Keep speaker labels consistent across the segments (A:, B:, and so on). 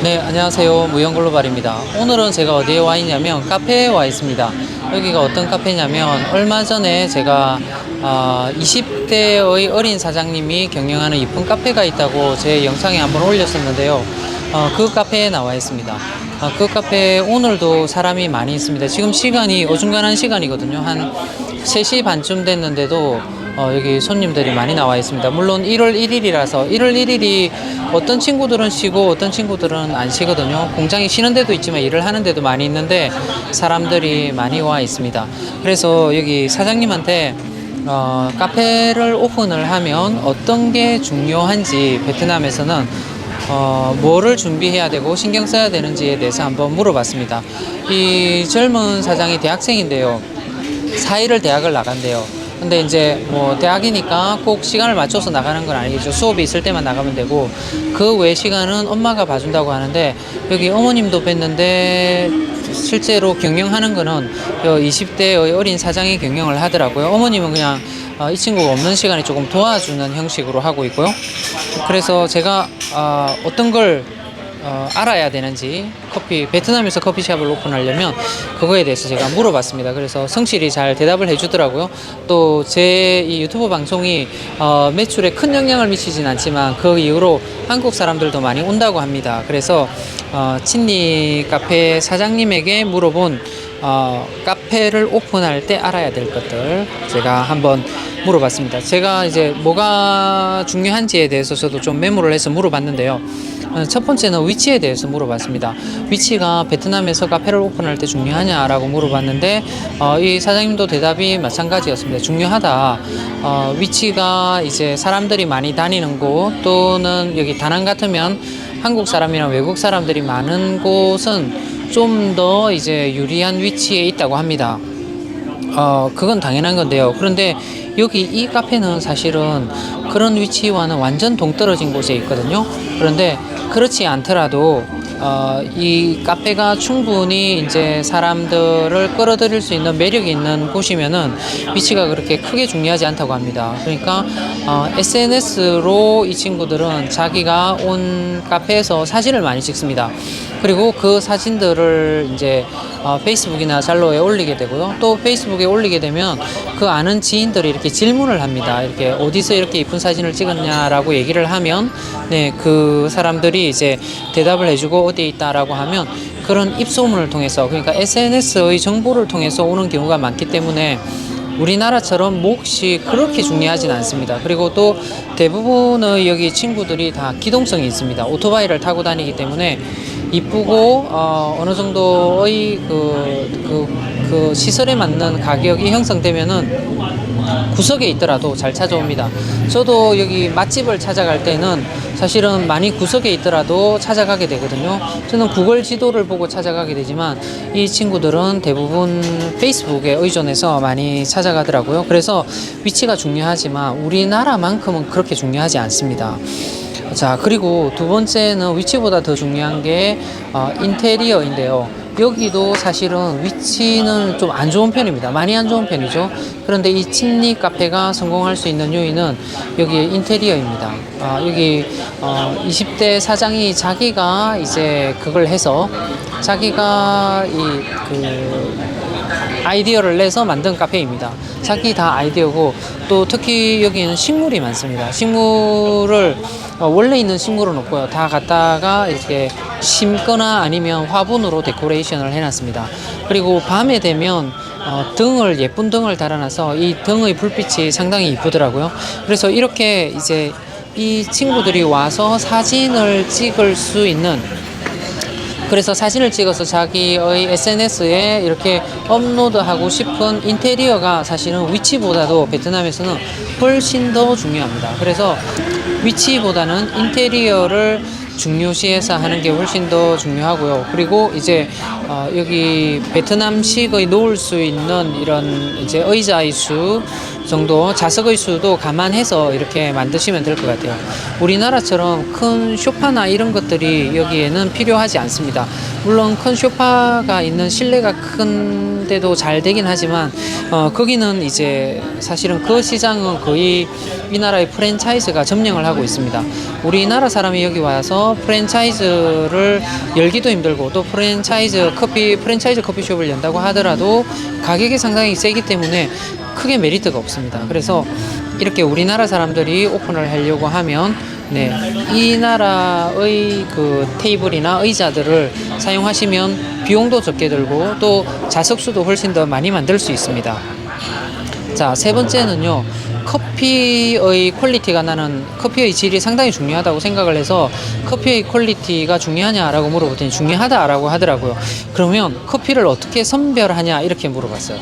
A: 네, 안녕하세요. 무형글로벌입니다. 오늘은 제가 어디에 와 있냐면 카페에 와 있습니다. 여기가 어떤 카페냐면 얼마 전에 제가 20대의 어린 사장님이 경영하는 이쁜 카페가 있다고 제 영상에 한번 올렸었는데요. 그 카페에 나와 있습니다. 그 카페에 오늘도 사람이 많이 있습니다. 지금 시간이 어중간한 시간이거든요. 한 3시 반쯤 됐는데도 여기 손님들이 많이 나와 있습니다. 물론 1월 1일이라서 1월 1일이 어떤 친구들은 쉬고 어떤 친구들은 안 쉬거든요. 공장이 쉬는 데도 있지만 일을 하는 데도 많이 있는데 사람들이 많이 와 있습니다. 그래서 여기 사장님한테 카페를 오픈을 하면 어떤 게 중요한지 베트남에서는 뭐를 준비해야 되고 신경 써야 되는지에 대해서 한번 물어봤습니다. 이 젊은 사장이 대학생인데요. 4일을 대학을 나간대요. 근데 이제 뭐 대학이니까 꼭 시간을 맞춰서 나가는 건 아니겠죠. 수업이 있을 때만 나가면 되고 그 외 시간은 엄마가 봐준다고 하는데 여기 어머님도 뵀는데 실제로 경영하는 거는 20대의 어린 사장이 경영을 하더라고요. 어머님은 그냥 이 친구가 없는 시간에 조금 도와주는 형식으로 하고 있고요. 그래서 제가 어떤 걸 알아야 되는지 베트남에서 커피숍을 오픈하려면 그거에 대해서 제가 물어봤습니다. 그래서 성실히 잘 대답을 해주더라고요. 또 제 이 유튜브 방송이 매출에 큰 영향을 미치진 않지만 그 이후로 한국 사람들도 많이 온다고 합니다. 그래서 친니 카페 사장님에게 물어본 카페를 오픈할 때 알아야 될 것들 제가 한번 물어봤습니다. 제가 이제 뭐가 중요한지에 대해서 저도 좀 메모를 해서 물어봤는데요. 첫 번째는 위치에 대해서 물어봤습니다. 위치가 베트남에서 카페를 오픈할 때 중요하냐라고 물어봤는데 이 사장님도 대답이 마찬가지였습니다. 중요하다. 위치가 이제 사람들이 많이 다니는 곳 또는 여기 다낭 같으면 한국 사람이나 외국 사람들이 많은 곳은 좀 더 이제 유리한 위치에 있다고 합니다. 그건 당연한 건데요. 그런데 여기 이 카페는 사실은 그런 위치와는 완전 동떨어진 곳에 있거든요. 그런데 그렇지 않더라도 이 카페가 충분히 이제 사람들을 끌어들일 수 있는 매력이 있는 곳이면은 위치가 그렇게 크게 중요하지 않다고 합니다. 그러니까 SNS로 이 친구들은 자기가 온 카페에서 사진을 많이 찍습니다. 그리고 그 사진들을 이제 페이스북이나 잘로에 올리게 되고요. 또 페이스북에 올리게 되면 그 아는 지인들이 이렇게 질문을 합니다. 이렇게 어디서 이렇게 이쁜 사진을 찍었냐라고 얘기를 하면 네, 그 사람들이 이제 대답을 해주고 어디에 있다라고 하면 그런 입소문을 통해서 그러니까 SNS의 정보를 통해서 오는 경우가 많기 때문에 우리나라처럼 몫이 그렇게 중요하진 않습니다. 그리고 또 대부분의 여기 친구들이 다 기동성이 있습니다. 오토바이를 타고 다니기 때문에 이쁘고 어느 정도의 그 시설에 맞는 가격이 형성되면은 구석에 있더라도 잘 찾아옵니다. 저도 여기 맛집을 찾아갈 때는 사실은 많이 구석에 있더라도 찾아가게 되거든요. 저는 구글 지도를 보고 찾아가게 되지만 이 친구들은 대부분 페이스북에 의존해서 많이 찾아가더라고요. 그래서 위치가 중요하지만 우리나라만큼은 그렇게 중요하지 않습니다. 자, 그리고 두 번째는 위치보다 더 중요한 게 인테리어인데요. 여기도 사실은 위치는 좀 안 좋은 편입니다. 많이 안 좋은 편이죠. 그런데 이 친니 카페가 성공할 수 있는 요인은 여기 인테리어입니다. 여기 20대 사장이 자기가 이제 그걸 해서 자기가 아이디어를 내서 만든 카페입니다. 자기 다 아이디어고 또 특히 여기는 식물이 많습니다. 식물을 원래 있는 식물은 없고요. 다 갖다가 이렇게 심거나 아니면 화분으로 데코레이션을 해놨습니다. 그리고 밤에 되면 예쁜 등을 달아놔서 이 등의 불빛이 상당히 이쁘더라고요. 그래서 이렇게 이제 이 친구들이 와서 사진을 찍을 수 있는 그래서 사진을 찍어서 자기의 SNS에 이렇게 업로드하고 싶은 인테리어가 사실은 위치보다도 베트남에서는 훨씬 더 중요합니다. 그래서 위치보다는 인테리어를 중요시해서 하는 게 훨씬 더 중요하고요. 그리고 이제 여기 베트남식의 놓을 수 있는 이런 이제 의자의 수 정도, 자석의 수도 감안해서 이렇게 만드시면 될 것 같아요. 우리나라처럼 큰 소파나 이런 것들이 여기에는 필요하지 않습니다. 물론 큰 소파가 있는 실내가 큰 데도 잘 되긴 하지만 거기는 이제 사실은 그 시장은 거의 이 나라의 프랜차이즈가 점령을 하고 있습니다. 우리나라 사람이 여기 와서 프랜차이즈를 열기도 힘들고 또 프랜차이즈 커피숍을 연다고 하더라도 가격이 상당히 세기 때문에 크게 메리트가 없습니다. 그래서 이렇게 우리나라 사람들이 오픈을 하려고 하면 이 나라의 그 테이블이나 의자들을 사용하시면 비용도 적게 들고 또 좌석수도 훨씬 더 많이 만들 수 있습니다. 자, 세 번째는요. 커피의 퀄리티가 나는 커피의 질이 상당히 중요하다고 생각을 해서 커피의 퀄리티가 중요하냐라고 물어봤더니 중요하다라고 하더라고요. 그러면 커피를 어떻게 선별하냐 이렇게 물어봤어요.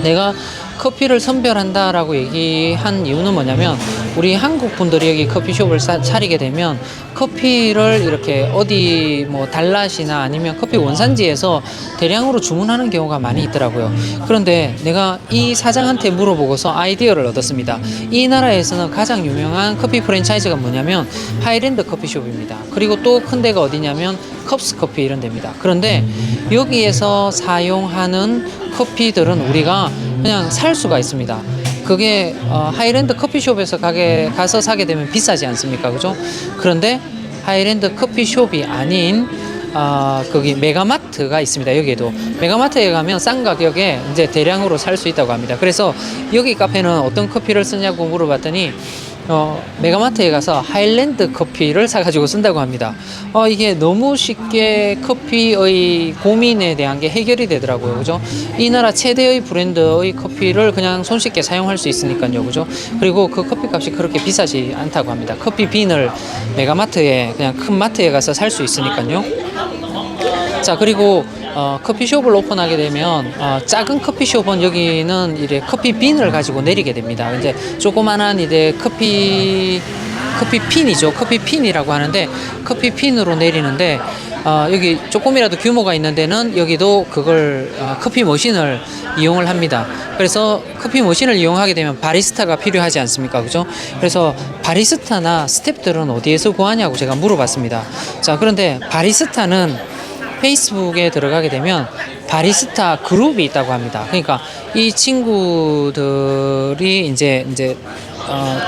A: 내가 커피를 선별한다라고 얘기한 이유는 뭐냐면 우리 한국 분들이 여기 커피숍을 차리게 되면 커피를 이렇게 어디 뭐 달랏이나 아니면 커피 원산지에서 대량으로 주문하는 경우가 많이 있더라고요. 그런데 내가 이 사장한테 물어보고서 아이디어를 얻었습니다. 이 나라에서는 가장 유명한 커피 프랜차이즈가 뭐냐면 하이랜드 커피숍입니다. 그리고 또 큰 데가 어디냐면 컵스 커피 이런 데입니다. 그런데 여기에서 사용하는 커피들은 우리가 그냥 살 수가 있습니다. 그게 하이랜드 커피숍에서 가서 사게 되면 비싸지 않습니까? 그죠? 그런데 하이랜드 커피숍이 아닌 거기 메가마트가 있습니다. 여기에도 메가마트에 가면 싼 가격에 이제 대량으로 살 수 있다고 합니다. 그래서 여기 카페는 어떤 커피를 쓰냐고 물어봤더니 메가마트에 가서 하이랜드 커피를 사가지고 쓴다고 합니다. 이게 너무 쉽게 커피의 고민에 대한 게 해결이 되더라고요. 그죠? 이 나라 최대의 브랜드의 커피를 그냥 손쉽게 사용할 수 있으니까요. 그죠? 그리고 그 커피 값이 그렇게 비싸지 않다고 합니다. 커피 빈을 메가마트에 그냥 큰 마트에 가서 살 수 있으니까요. 자, 그리고 커피숍을 오픈하게 되면 작은 커피숍은 여기는 이제 커피 빈을 가지고 내리게 됩니다. 이제 조그만한 이제 커피 핀이죠. 커피 핀이라고 하는데 커피 핀으로 내리는데 여기 조금이라도 규모가 있는 데는 여기도 그걸 커피 머신을 이용을 합니다. 그래서 커피 머신을 이용하게 되면 바리스타가 필요하지 않습니까? 그죠? 그래서 바리스타나 스태프들은 어디에서 구하냐고 제가 물어봤습니다. 자, 그런데 바리스타는 페이스북에 들어가게 되면 바리스타 그룹이 있다고 합니다. 그러니까 이 친구들이 이제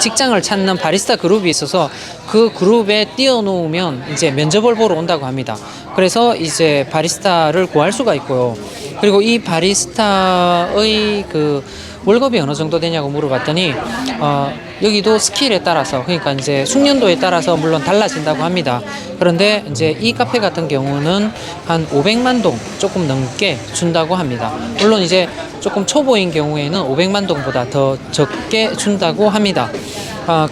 A: 직장을 찾는 바리스타 그룹이 있어서 그 그룹에 띄워놓으면 이제 면접을 보러 온다고 합니다. 그래서 이제 바리스타를 구할 수가 있고요. 그리고 이 바리스타의 그 월급이 어느 정도 되냐고 물어봤더니 여기도 스킬에 따라서 그러니까 이제 숙련도에 따라서 물론 달라진다고 합니다. 그런데 이제 이 카페 같은 경우는 한 500만 동 조금 넘게 준다고 합니다. 물론 이제 조금 초보인 경우에는 500만 동보다 더 적게 준다고 합니다.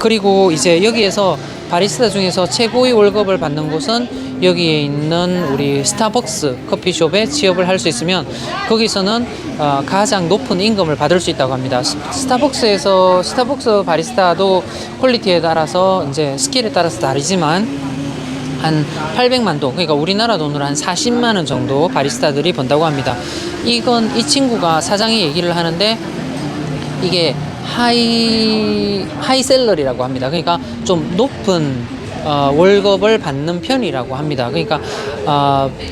A: 그리고 이제 여기에서 바리스타 중에서 최고의 월급을 받는 곳은 여기에 있는 우리 스타벅스 커피숍에 취업을 할 수 있으면 거기서는 가장 높은 임금을 받을 수 있다고 합니다. 스타벅스 바리스타도 퀄리티에 따라서 이제 스킬에 따라서 다르지만 한 800만 동, 그러니까 우리나라 돈으로 한 40만 원 정도 바리스타들이 번다고 합니다. 이 친구가 사장이 얘기를 하는데 이게 하이 셀러리라고 합니다. 그러니까 좀 높은 월급을 받는 편이라고 합니다. 그러니까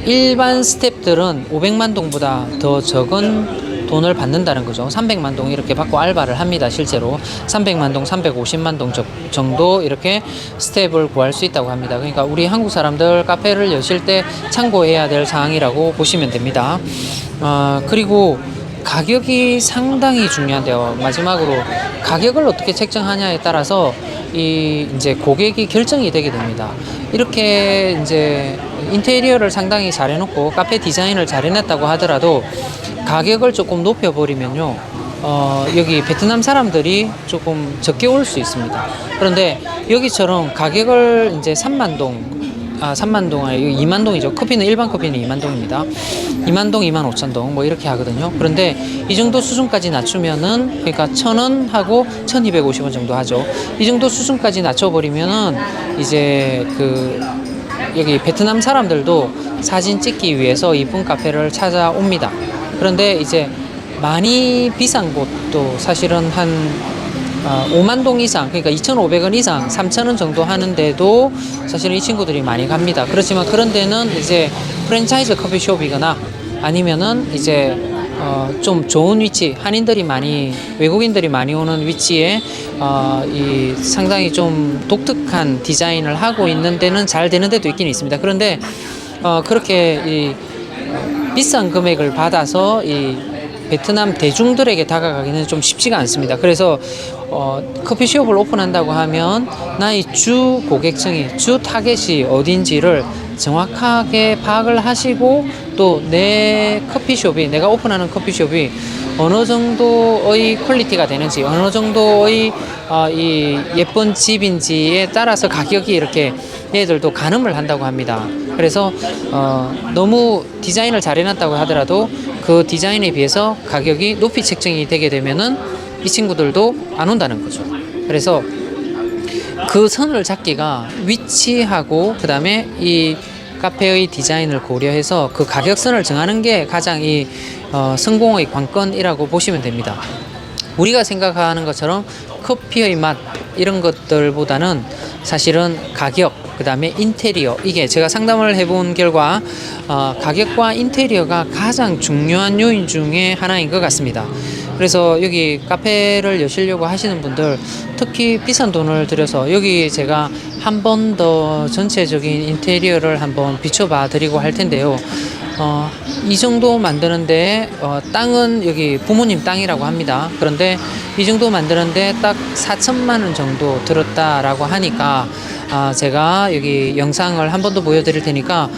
A: 일반 스태프들은 500만 동보다 더 적은 돈을 받는다는 거죠. 300만 동 이렇게 받고 알바를 합니다. 실제로 300만 동, 350만 동 정도 이렇게 스텝을 구할 수 있다고 합니다. 그러니까 우리 한국 사람들 카페를 여실 때 참고해야 될 사항이라고 보시면 됩니다. 그리고 가격이 상당히 중요한데요. 마지막으로 가격을 어떻게 책정하냐에 따라서 이제 고객이 결정이 되게 됩니다. 이렇게 이제 인테리어를 상당히 잘 해놓고 카페 디자인을 잘 해놨다고 하더라도 가격을 조금 높여버리면요. 여기 베트남 사람들이 조금 적게 올 수 있습니다. 그런데 여기처럼 가격을 이제 3만 동, 3만 동, 2만 동이죠. 일반 커피는 2만 동입니다. 2만 동, 2만 5천 동, 뭐 이렇게 하거든요. 그런데 이 정도 수준까지 낮추면은, 그러니까 1,000원 하고 1,250원 정도 하죠. 이 정도 수준까지 낮춰버리면은, 이제 여기 베트남 사람들도 사진 찍기 위해서 이쁜 카페를 찾아옵니다. 그런데 이제 많이 비싼 곳도 사실은 한 5만 동 이상, 그러니까 2,500원 이상, 3,000원 정도 하는데도 사실은 이 친구들이 많이 갑니다. 그렇지만 그런 데는 이제 프랜차이즈 커피숍이거나 아니면은 이제 좀 좋은 위치, 한인들이 많이, 외국인들이 많이 오는 위치에 이 상당히 좀 독특한 디자인을 하고 있는 데는 잘 되는 데도 있긴 있습니다. 그런데 그렇게 이 비싼 금액을 받아서 이 베트남 대중들에게 다가가기는 좀 쉽지가 않습니다. 그래서 커피숍을 오픈한다고 하면 나의 주 고객층이, 주 타겟이 어딘지를 정확하게 파악을 하시고 또 내 커피숍이, 내가 오픈하는 커피숍이 어느 정도의 퀄리티가 되는지, 어느 정도의 이 예쁜 집인지에 따라서 가격이 이렇게 얘들도 가늠을 한다고 합니다. 그래서 너무 디자인을 잘 해놨다고 하더라도 그 디자인에 비해서 가격이 높이 책정이 되게 되면은 이 친구들도 안 온다는 거죠. 그래서 그 선을 잡기가 위치하고 그 다음에 이 카페의 디자인을 고려해서 그 가격선을 정하는 게 가장 이 성공의 관건이라고 보시면 됩니다. 우리가 생각하는 것처럼 커피의 맛 이런 것들보다는 사실은 가격, 그 다음에 인테리어, 이게 제가 상담을 해본 결과 가격과 인테리어가 가장 중요한 요인 중에 하나인 것 같습니다. 그래서 여기 카페를 여시려고 하시는 분들, 특히 비싼 돈을 들여서 여기 제가 한 번 더 전체적인 인테리어를 한번 비춰봐 드리고 할 텐데요. 이 정도 만드는데 땅은 여기 부모님 땅이라고 합니다. 그런데 이 정도 만드는데 딱 4천만 원 정도 들었다라고 하니까 제가 여기 영상을 한 번 더 보여드릴 테니까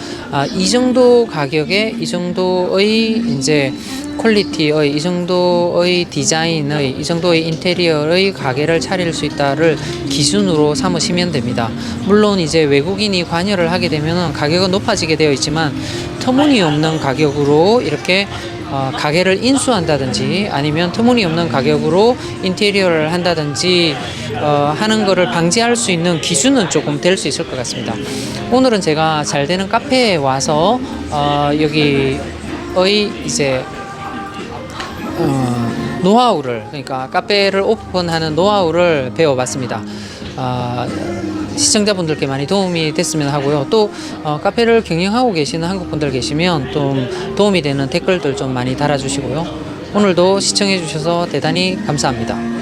A: 이 정도 가격에 이 정도의 이제 퀄리티의, 이 정도의 디자인의, 이 정도의 인테리어의 가게를 차릴 수 있다를 기준으로 삼으시면 됩니다. 물론 이제 외국인이 관여를 하게 되면 가격은 높아지게 되어 있지만 터무니없는 가격으로 이렇게 가게를 인수한다든지 아니면 터무니없는 가격으로 인테리어를 한다든지 하는 거를 방지할 수 있는 기준은 조금 될 수 있을 것 같습니다. 오늘은 제가 잘 되는 카페에 와서 여기의 이제 노하우를, 그러니까 카페를 오픈하는 노하우를 배워봤습니다. 시청자분들께 많이 도움이 됐으면 하고요. 또 카페를 경영하고 계시는 한국분들 계시면 좀 도움이 되는 댓글들 좀 많이 달아주시고요. 오늘도 시청해 주셔서 대단히 감사합니다.